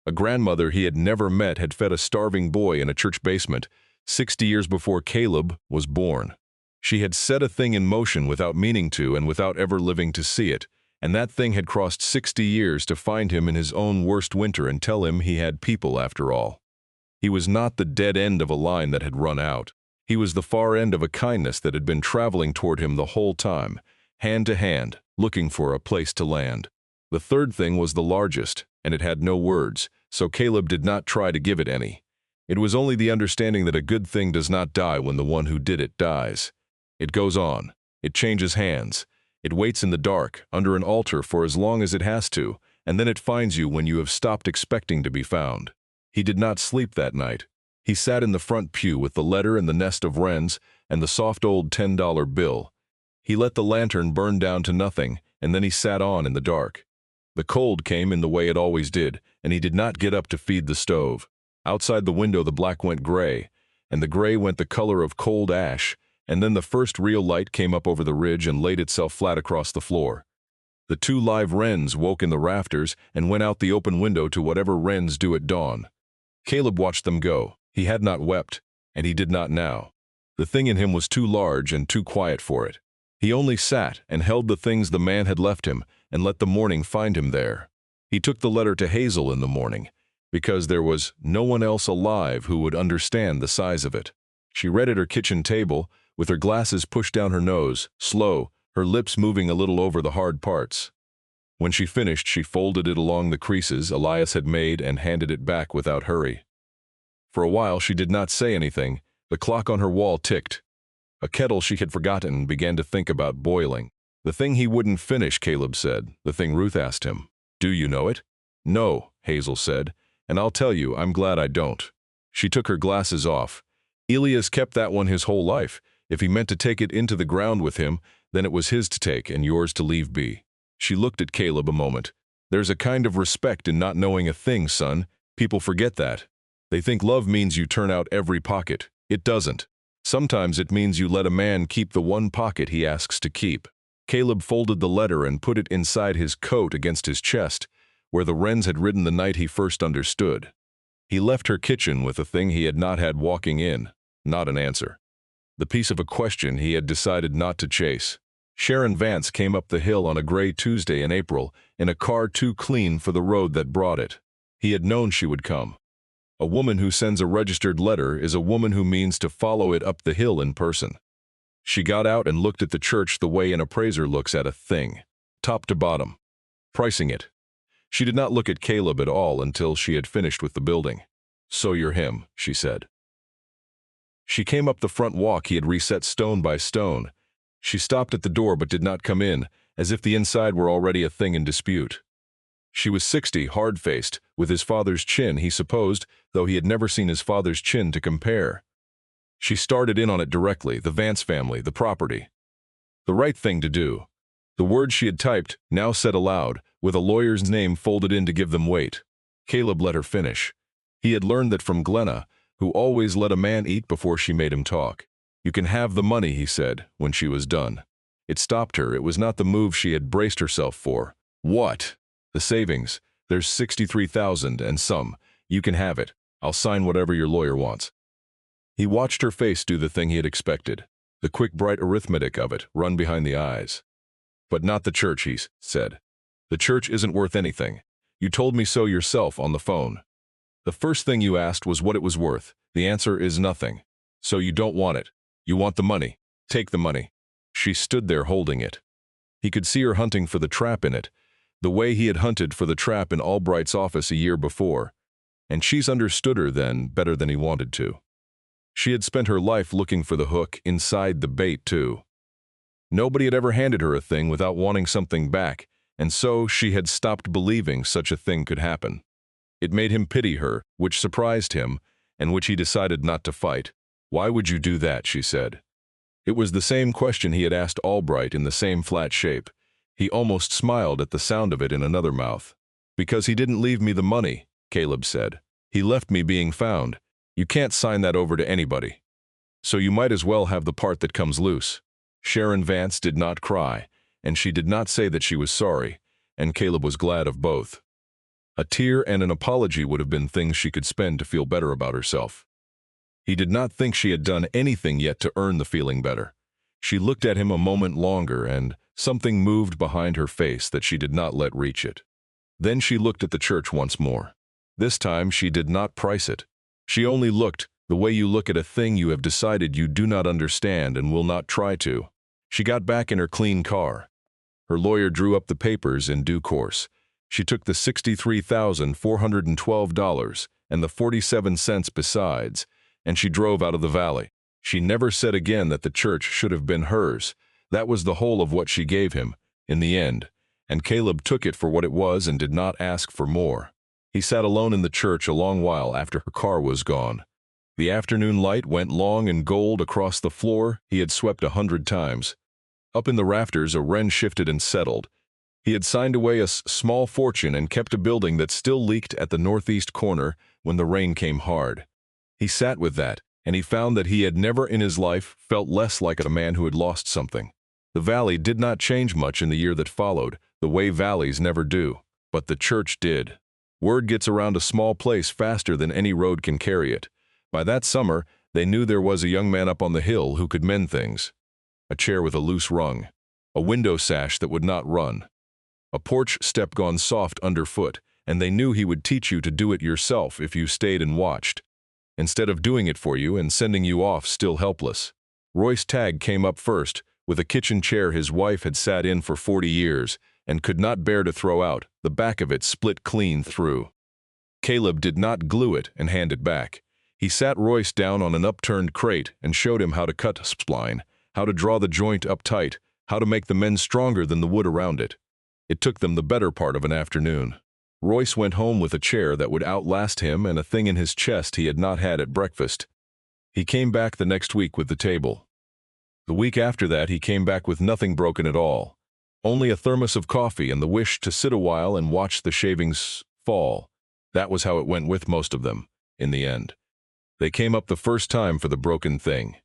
A grandmother he had never met had fed a starving boy in a church basement, 60 years before Caleb was born. She had set a thing in motion without meaning to and without ever living to see it, and that thing had crossed 60 years to find him in his own worst winter and tell him he had people after all. He was not the dead end of a line that had run out. He was the far end of a kindness that had been traveling toward him the whole time, hand to hand, looking for a place to land. The third thing was the largest, and it had no words, so Caleb did not try to give it any. It was only the understanding that a good thing does not die when the one who did it dies. It goes on. It changes hands. It waits in the dark, under an altar for as long as it has to, and then it finds you when you have stopped expecting to be found. He did not sleep that night. He sat in the front pew with the letter and the nest of wrens and the soft old $10 bill. He let the lantern burn down to nothing, and then he sat on in the dark. The cold came in the way it always did, and he did not get up to feed the stove. Outside the window the black went gray, and the gray went the color of cold ash, and then the first real light came up over the ridge and laid itself flat across the floor. The two live wrens woke in the rafters and went out the open window to whatever wrens do at dawn. Caleb watched them go. He had not wept, and he did not now. The thing in him was too large and too quiet for it. He only sat and held the things the man had left him and let the morning find him there. He took the letter to Hazel in the morning, because there was no one else alive who would understand the size of it. She read at her kitchen table, with her glasses pushed down her nose, slow, her lips moving a little over the hard parts. When she finished, she folded it along the creases Elias had made and handed it back without hurry. For a while she did not say anything. The clock on her wall ticked. A kettle she had forgotten began to think about boiling. The thing he wouldn't finish, Caleb said, the thing Ruth asked him. Do you know it? No, Hazel said, and I'll tell you, I'm glad I don't. She took her glasses off. Elias kept that one his whole life. If he meant to take it into the ground with him, then it was his to take and yours to leave be. She looked at Caleb a moment. There's a kind of respect in not knowing a thing, son. People forget that. They think love means you turn out every pocket. It doesn't. Sometimes it means you let a man keep the one pocket he asks to keep. Caleb folded the letter and put it inside his coat against his chest, where the wrens had ridden the night he first understood. He left her kitchen with a thing he had not had walking in, not an answer. The piece of a question he had decided not to chase. Sharon Vance came up the hill on a gray Tuesday in April, in a car too clean for the road that brought it. He had known she would come. A woman who sends a registered letter is a woman who means to follow it up the hill in person. She got out and looked at the church the way an appraiser looks at a thing, top to bottom, pricing it. She did not look at Caleb at all until she had finished with the building. So you're him, she said. She came up the front walk he had reset stone by stone. She stopped at the door but did not come in, as if the inside were already a thing in dispute. She was 60, hard-faced, with his father's chin, he supposed, though he had never seen his father's chin to compare. She started in on it directly, the Vance family, the property. The right thing to do. The words she had typed, now said aloud, with a lawyer's name folded in to give them weight. Caleb let her finish. He had learned that from Glenna, who always let a man eat before she made him talk. "You can have the money," he said, when she was done. It stopped her. It was not the move she had braced herself for. "What?" "The savings. There's 63,000 and some. You can have it. I'll sign whatever your lawyer wants." He watched her face do the thing he had expected. The quick, bright arithmetic of it run behind the eyes. "But not the church," he said. "The church isn't worth anything. You told me so yourself on the phone. The first thing you asked was what it was worth. The answer is nothing. So you don't want it. You want the money. Take the money." She stood there holding it. He could see her hunting for the trap in it, the way he had hunted for the trap in Albright's office a year before. And she's understood her then better than he wanted to. She had spent her life looking for the hook inside the bait too. Nobody had ever handed her a thing without wanting something back, and so she had stopped believing such a thing could happen. It made him pity her, which surprised him, and which he decided not to fight. "Why would you do that?" she said. It was the same question he had asked Albright in the same flat shape. He almost smiled at the sound of it in another mouth. "Because he didn't leave me the money," Caleb said. "He left me being found. You can't sign that over to anybody. So you might as well have the part that comes loose." Sharon Vance did not cry, and she did not say that she was sorry, and Caleb was glad of both. A tear and an apology would have been things she could spend to feel better about herself. He did not think she had done anything yet to earn the feeling better. She looked at him a moment longer, and something moved behind her face that she did not let reach it. Then she looked at the church once more. This time she did not price it. She only looked the way you look at a thing you have decided you do not understand and will not try to. She got back in her clean car. Her lawyer drew up the papers in due course. She took the $63,412 and the 47 cents besides, and she drove out of the valley. She never said again that the church should have been hers. That was the whole of what she gave him, in the end, and Caleb took it for what it was and did not ask for more. He sat alone in the church a long while after her car was gone. The afternoon light went long and gold across the floor he had swept 100 times. Up in the rafters a wren shifted and settled. He had signed away a small fortune and kept a building that still leaked at the northeast corner when the rain came hard. He sat with that, and he found that he had never in his life felt less like a man who had lost something. The valley did not change much in the year that followed, the way valleys never do, but the church did. Word gets around a small place faster than any road can carry it. By that summer, they knew there was a young man up on the hill who could mend things. A chair with a loose rung, a window sash that would not run, a porch step gone soft underfoot, and they knew he would teach you to do it yourself if you stayed and watched, instead of doing it for you and sending you off still helpless. Royce Tagg came up first, with a kitchen chair his wife had sat in for 40 years and could not bear to throw out, the back of it split clean through. Caleb did not glue it and hand it back. He sat Royce down on an upturned crate and showed him how to cut spline, how to draw the joint up tight, how to make the men stronger than the wood around it. It took them the better part of an afternoon. Royce went home with a chair that would outlast him and a thing in his chest he had not had at breakfast. He came back the next week with the table. The week after that he came back with nothing broken at all. Only a thermos of coffee and the wish to sit a while and watch the shavings fall. That was how it went with most of them, in the end. They came up the first time for the broken thing.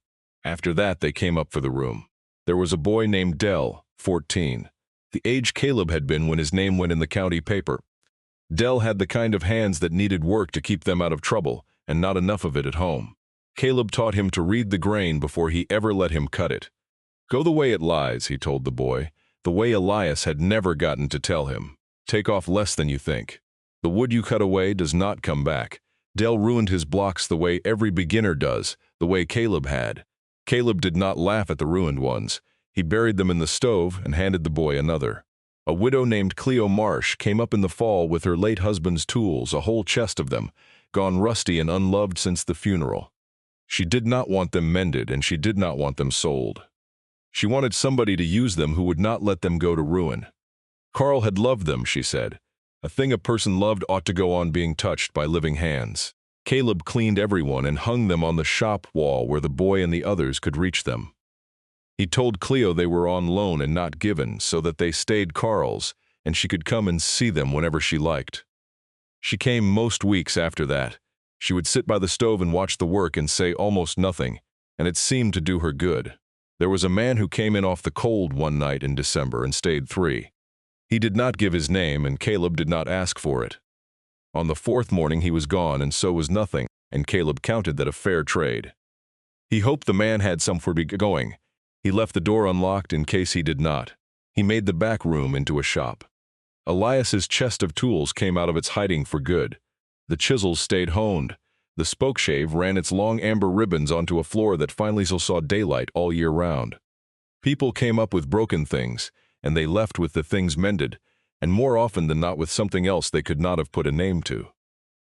After that they came up for the room. There was a boy named Dell, 14. The age Caleb had been when his name went in the county paper. Dell had the kind of hands that needed work to keep them out of trouble, and not enough of it at home. Caleb taught him to read the grain before he ever let him cut it. "Go the way it lies," he told the boy, the way Elias had never gotten to tell him. "Take off less than you think. The wood you cut away does not come back." Dell ruined his blocks the way every beginner does, the way Caleb had. Caleb did not laugh at the ruined ones. He buried them in the stove and handed the boy another. A widow named Cleo Marsh came up in the fall with her late husband's tools, a whole chest of them, gone rusty and unloved since the funeral. She did not want them mended, and she did not want them sold. She wanted somebody to use them who would not let them go to ruin. Carl had loved them, she said. A thing a person loved ought to go on being touched by living hands. Caleb cleaned everyone and hung them on the shop wall where the boy and the others could reach them. He told Cleo they were on loan and not given, so that they stayed Carl's, and she could come and see them whenever she liked. She came most weeks after that. She would sit by the stove and watch the work and say almost nothing, and it seemed to do her good. There was a man who came in off the cold one night in December and stayed 3. He did not give his name, and Caleb did not ask for it. On the 4th morning he was gone, and so was nothing, and Caleb counted that a fair trade. He hoped the man had somewhere to be going. He left the door unlocked in case he did not. He made the back room into a shop. Elias's chest of tools came out of its hiding for good. The chisels stayed honed. The spokeshave ran its long amber ribbons onto a floor that finally saw daylight all year round. People came up with broken things, and they left with the things mended, and more often than not with something else they could not have put a name to.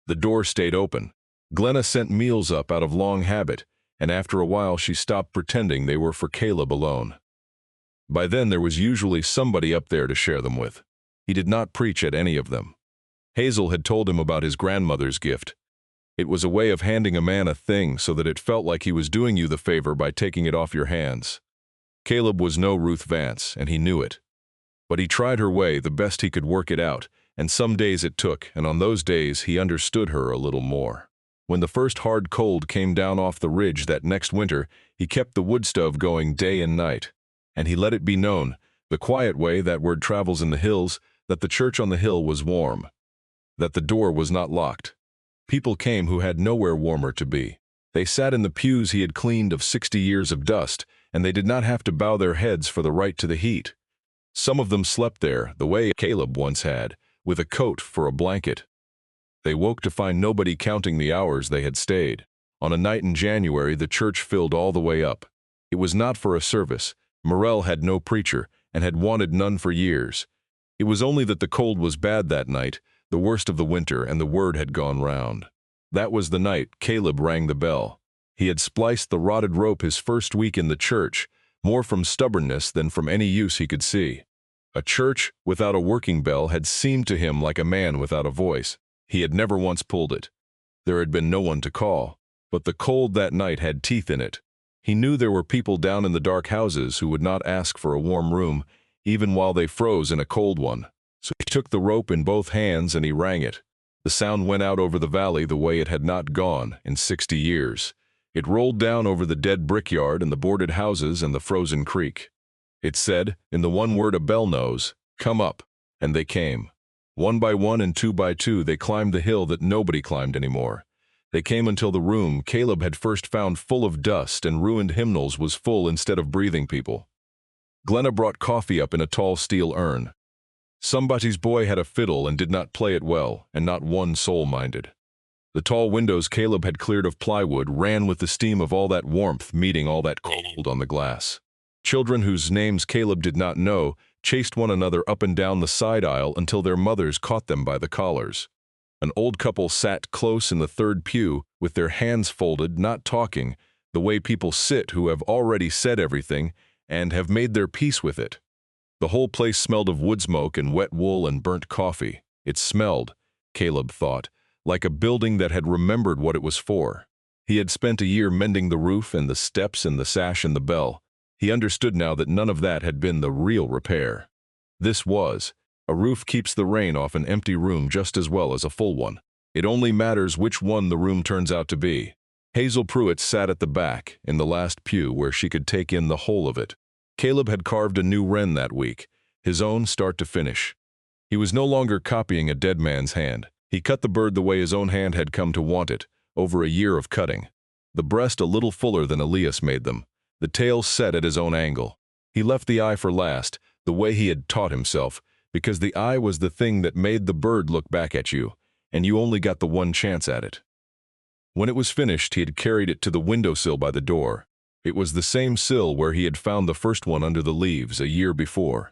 The door stayed open. Glenna sent meals up out of long habit, and after a while she stopped pretending they were for Caleb alone. By then there was usually somebody up there to share them with. He did not preach at any of them. Hazel had told him about his grandmother's gift. It was a way of handing a man a thing so that it felt like he was doing you the favor by taking it off your hands. Caleb was no Ruth Vance, and he knew it. But he tried her way the best he could work it out, and some days it took, and on those days he understood her a little more. When the first hard cold came down off the ridge that next winter, he kept the wood stove going day and night. And he let it be known, the quiet way that word travels in the hills, that the church on the hill was warm, that the door was not locked. People came who had nowhere warmer to be. They sat in the pews he had cleaned of 60 years of dust, and they did not have to bow their heads for the right to the heat. Some of them slept there, the way Caleb once had, with a coat for a blanket. They woke to find nobody counting the hours they had stayed. On a night in January, the church filled all the way up. It was not for a service. Morel had no preacher, and had wanted none for years. It was only that the cold was bad that night, the worst of the winter, and the word had gone round. That was the night Caleb rang the bell. He had spliced the rotted rope his first week in the church, more from stubbornness than from any use he could see. A church without a working bell had seemed to him like a man without a voice. He had never once pulled it. There had been no one to call, but the cold that night had teeth in it. He knew there were people down in the dark houses who would not ask for a warm room, even while they froze in a cold one. So he took the rope in both hands and he rang it. The sound went out over the valley the way it had not gone in 60 years. It rolled down over the dead brickyard and the boarded houses and the frozen creek. It said, in the one word a bell knows, "Come up," and they came. One by one and two by two they climbed the hill that nobody climbed anymore. They came until the room Caleb had first found full of dust and ruined hymnals was full instead of breathing people. Glenna brought coffee up in a tall steel urn. Somebody's boy had a fiddle and did not play it well, and not one soul minded. The tall windows Caleb had cleared of plywood ran with the steam of all that warmth meeting all that cold on the glass. Children whose names Caleb did not know chased one another up and down the side aisle until their mothers caught them by the collars. An old couple sat close in the third pew with their hands folded, not talking, the way people sit who have already said everything and have made their peace with it. The whole place smelled of wood smoke and wet wool and burnt coffee. It smelled, Caleb thought, like a building that had remembered what it was for. He had spent a year mending the roof and the steps and the sash and the bell. He understood now that none of that had been the real repair. This was. A roof keeps the rain off an empty room just as well as a full one. It only matters which one the room turns out to be. Hazel Pruitt sat at the back, in the last pew where she could take in the whole of it. Caleb had carved a new wren that week, his own start to finish. He was no longer copying a dead man's hand. He cut the bird the way his own hand had come to want it, over a year of cutting. The breast a little fuller than Elias made them, the tail set at his own angle. He left the eye for last, the way he had taught himself, because the eye was the thing that made the bird look back at you, and you only got the one chance at it. When it was finished, he had carried it to the windowsill by the door. It was the same sill where he had found the first one under the leaves a year before.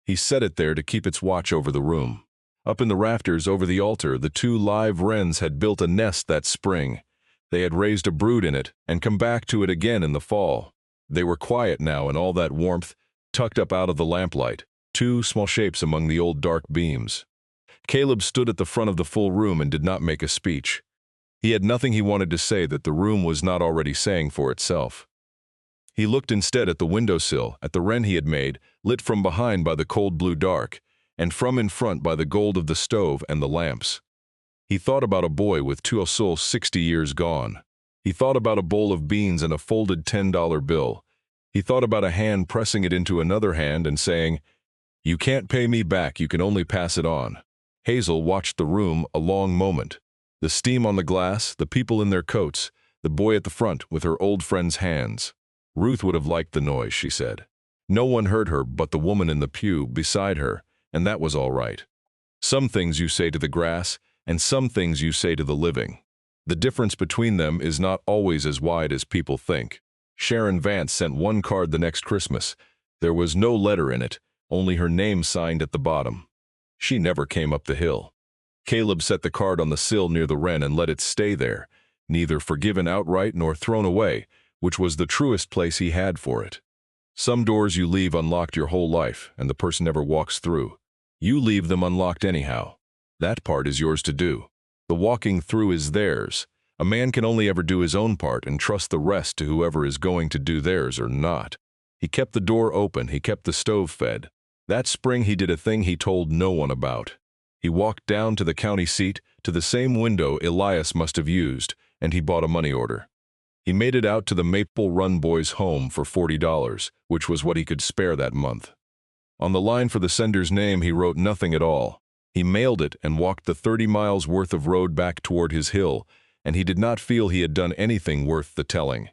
He set it there to keep its watch over the room. Up in the rafters over the altar, the 2 live wrens had built a nest that spring. They had raised a brood in it and come back to it again in the fall. They were quiet now in all that warmth, tucked up out of the lamplight, 2 small shapes among the old dark beams. Caleb stood at the front of the full room and did not make a speech. He had nothing he wanted to say that the room was not already saying for itself. He looked instead at the windowsill, at the wren he had made, lit from behind by the cold blue dark, and from in front by the gold of the stove and the lamps. He thought about a boy with 2 souls 60 years gone. He thought about a bowl of beans and a folded $10 bill. He thought about a hand pressing it into another hand and saying, "You can't pay me back, you can only pass it on." Hazel watched the room a long moment. The steam on the glass, the people in their coats, the boy at the front with her old friend's hands. Ruth would have liked the noise, she said. No one heard her but the woman in the pew beside her, and that was all right. Some things you say to the grass, and some things you say to the living. The difference between them is not always as wide as people think. Sharon Vance sent one card the next Christmas. There was no letter in it, only her name signed at the bottom. She never came up the hill. Caleb set the card on the sill near the wren and let it stay there, neither forgiven outright nor thrown away, which was the truest place he had for it. Some doors you leave unlocked your whole life, and the person never walks through. You leave them unlocked anyhow. That part is yours to do. The walking through is theirs. A man can only ever do his own part and trust the rest to whoever is going to do theirs or not. He kept the door open, he kept the stove fed. That spring he did a thing he told no one about. He walked down to the county seat, to the same window Elias must have used, and he bought a money order. He made it out to the Maple Run Boys' home for $40, which was what he could spare that month. On the line for the sender's name he wrote nothing at all. He mailed it and walked the 30 miles worth of road back toward his hill, and he did not feel he had done anything worth the telling.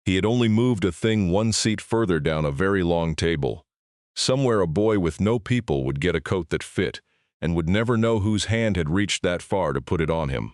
He had only moved a thing 1 seat further down a very long table. Somewhere a boy with no people would get a coat that fit, and would never know whose hand had reached that far to put it on him.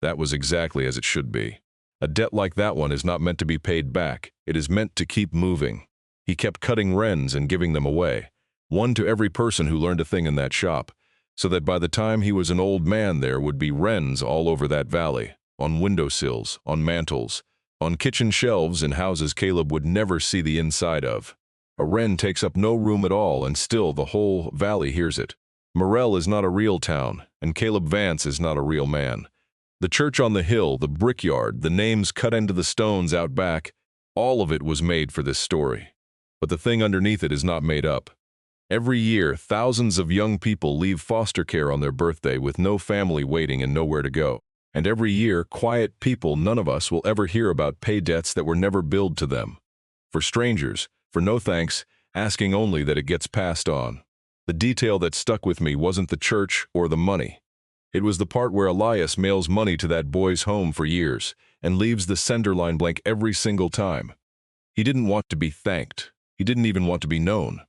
That was exactly as it should be. A debt like that one is not meant to be paid back, it is meant to keep moving. He kept cutting wrens and giving them away, one to every person who learned a thing in that shop, so that by the time he was an old man there would be wrens all over that valley, on windowsills, on mantels, on kitchen shelves in houses Caleb would never see the inside of. A wren takes up no room at all, and still the whole valley hears it. Morrell is not a real town, and Caleb Vance is not a real man. The church on the hill, the brickyard, the names cut into the stones out back, all of it was made for this story. But the thing underneath it is not made up. Every year, thousands of young people leave foster care on their birthday with no family waiting and nowhere to go. And every year, quiet people none of us will ever hear about pay debts that were never billed to them. For strangers, for no thanks, asking only that it gets passed on. The detail that stuck with me wasn't the church or the money. It was the part where Elias mails money to that boy's home for years and leaves the sender line blank every single time. He didn't want to be thanked. He didn't even want to be known.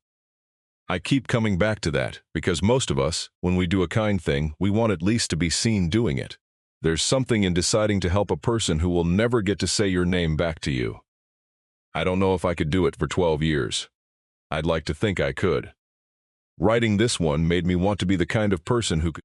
I keep coming back to that because most of us, when we do a kind thing, we want at least to be seen doing it. There's something in deciding to help a person who will never get to say your name back to you. I don't know if I could do it for 12 years. I'd like to think I could. Writing this one made me want to be the kind of person who could